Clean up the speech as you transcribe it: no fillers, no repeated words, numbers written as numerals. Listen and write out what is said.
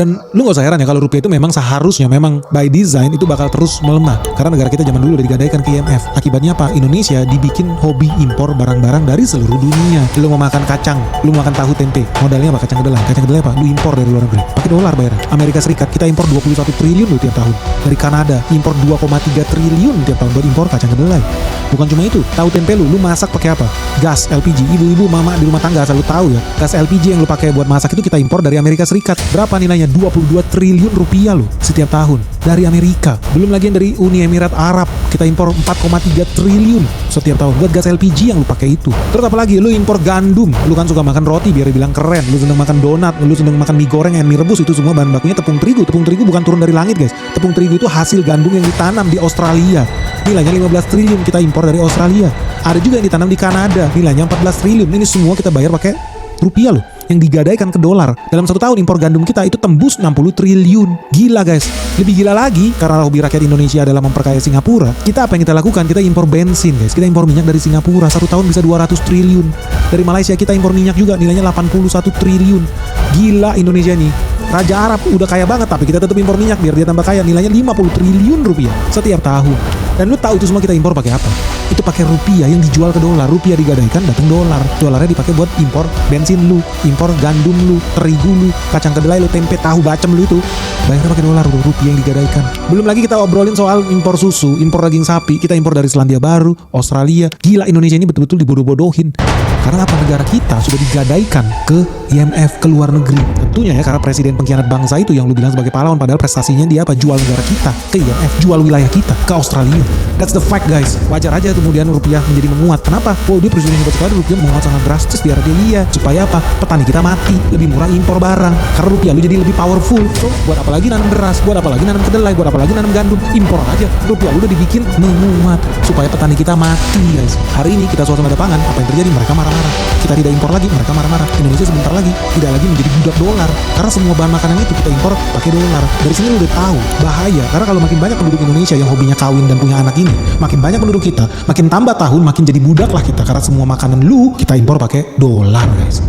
Dan lu gak usah heran ya kalau rupiah itu memang seharusnya memang by design itu bakal terus melemah. Karena negara kita zaman dulu udah digadaikan ke IMF. Akibatnya apa? Indonesia dibikin hobi impor barang-barang dari seluruh dunia. Lu mau makan kacang, lu mau makan tahu tempe, modalnya apa? Kacang kedelai. Kacang kedelai apa? Lu impor dari luar negeri. Pakai dolar bayar. Amerika Serikat kita impor 21 triliun lu tiap tahun. Dari Kanada impor 2,3 triliun tiap tahun buat impor kacang kedelai. Bukan cuma itu, tahu tempe lu masak pakai apa? Gas LPG. Ibu-ibu mama di rumah tangga asal lu tahu ya. Gas LPG yang lu pakai buat masak itu kita impor dari Amerika Serikat. Berapa nilainya? 22 triliun rupiah loh setiap tahun dari Amerika. Belum lagi yang dari Uni Emirat Arab kita impor 4,3 triliun setiap tahun buat gas LPG yang lu pakai itu. Terus apalagi lu impor gandum. Lu kan suka makan roti biar dibilang keren. Lu seneng makan donat, lu seneng makan mie goreng and mie rebus, itu semua bahan bakunya tepung terigu. Tepung terigu bukan turun dari langit guys. Tepung terigu itu hasil gandum yang ditanam di Australia. Nilainya 15 triliun kita impor dari Australia. Ada juga yang ditanam di Kanada. Nilainya 14 triliun. Ini semua kita bayar pakai rupiah loh, yang digadaikan ke dolar. Dalam satu tahun impor gandum kita itu tembus 60 triliun. Gila guys. Lebih gila lagi, karena hobi rakyat Indonesia adalah memperkaya Singapura, kita apa yang kita lakukan? Kita impor bensin guys. Kita impor minyak dari Singapura. Satu tahun bisa 200 triliun. Dari Malaysia kita impor minyak juga, nilainya 81 triliun. Gila Indonesia nih. Raja Arab udah kaya banget, tapi kita tetap impor minyak biar dia tambah kaya. Nilainya 50 triliun rupiah setiap tahun. Dan lu tahu itu semua kita impor pakai apa? Itu pakai rupiah yang dijual ke dolar. Rupiah digadaikan datang dolar. Dolarnya dipakai buat impor bensin lu, impor gandum lu, terigu lu, kacang kedelai lu, tempe, tahu, bacem lu itu. Bayarnya pakai dolar, rupiah yang digadaikan. Belum lagi kita obrolin soal impor susu, impor daging sapi. Kita impor dari Selandia Baru, Australia. Gila Indonesia ini betul-betul dibodoh-bodohin. Karena apa? Negara kita sudah digadaikan ke IMF, ke luar negeri. Tentunya ya karena presiden pengkhianat bangsa itu yang lu bilang sebagai pahlawan, padahal prestasinya dia apa? Jual negara kita ke IMF, jual wilayah kita ke Australia. That's the fact guys. Wajar aja kemudian rupiah menjadi menguat. Kenapa? Dia presiden hebat sekali, rupiah menguat sangat drastis di Arabia. Supaya apa? Petani kita mati, lebih murah impor barang. Karena rupiah lu jadi lebih powerful. So, buat apa lagi nanam beras? Buat apa lagi nanam kedelai? Buat apa lagi nanam gandum? Impor aja. Rupiah lu udah dibikin menguat supaya petani kita mati guys. Hari ini kita suasana pangan, apa yang terjadi? Mereka marah-marah. Kita tidak impor lagi, mereka marah-marah. Indonesia sebentar lagi tidak lagi menjadi budak dolar. Karena semua bahan makanan itu kita impor pakai dolar. Dari sini lu udah tahu bahaya. Karena kalau makin banyak penduduk Indonesia yang hobinya kawin dan punya anak ini, makin banyak penduduk kita, makin tambah tahun, makin jadi budak lah kita. Karena semua makanan lu kita impor pakai dolar guys.